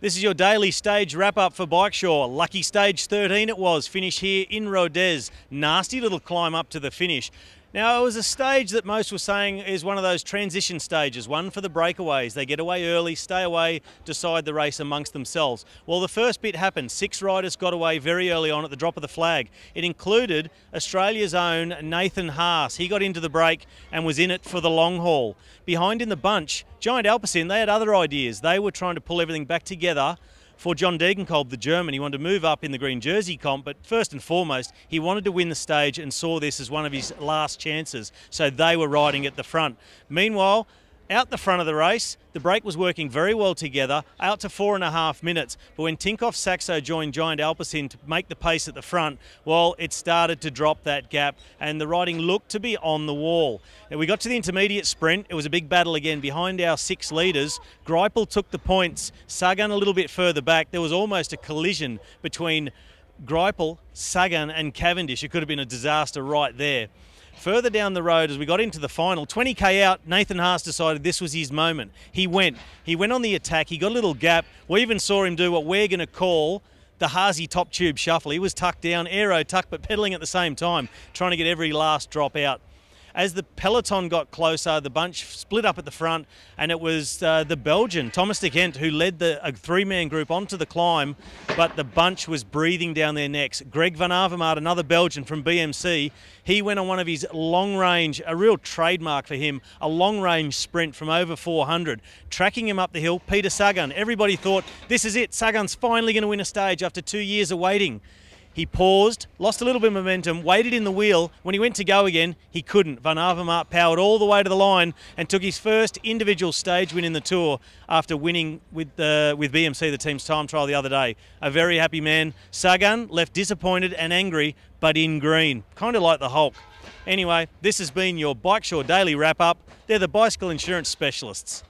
This is your daily stage wrap-up for Bikesure. Lucky stage 13 it was. Finish here in Rodez. Nasty little climb up to the finish. Now, it was a stage that most were saying is one of those transition stages, one for the breakaways. They get away early, stay away, decide the race amongst themselves. Well, the first bit happened. 6 riders got away very early on at the drop of the flag. It included Australia's own Nathan Haas. He got into the break and was in it for the long haul. Behind in the bunch, Giant Alpecin, they had other ideas. They were trying to pull everything back together for John Degenkolb, the German. He wanted to move up in the green jersey comp, but first and foremost, he wanted to win the stage and saw this as one of his last chances. So they were riding at the front. Meanwhile, out the front of the race, the break was working very well together, out to 4.5 minutes. But when Tinkoff Saxo joined Giant Alpecin to make the pace at the front, well, it started to drop that gap and the riding looked to be on the wall. And we got to the intermediate sprint. It was a big battle again behind our 6 leaders. Greipel took the points, Sagan a little bit further back. There was almost a collision between Greipel, Sagan and Cavendish. It could have been a disaster right there. Further down the road, as we got into the final, 20k out, Nathan Haas decided this was his moment. He went on the attack, he got a little gap. We even saw him do what we're going to call the Haasy top tube shuffle. He was tucked down, aero tuck, but pedaling at the same time, trying to get every last drop out. As the peloton got closer, the bunch split up at the front, and it was the Belgian, Thomas de Gent, who led a 3-man group onto the climb, but the bunch was breathing down their necks. Greg van Avermaet, another Belgian from BMC, he went on one of his long-range, a real trademark for him, a long-range sprint from over 400. Tracking him up the hill, Peter Sagan. Everybody thought, this is it, Sagan's finally going to win a stage after 2 years of waiting. He paused, lost a little bit of momentum, waited in the wheel. When he went to go again, he couldn't. Van Avermaet powered all the way to the line and took his first individual stage win in the Tour after winning with BMC, the team's time trial, the other day. A very happy man. Sagan left disappointed and angry, but in green, kind of like the Hulk. Anyway, this has been your Bikesure Daily Wrap-Up. They're the bicycle insurance specialists.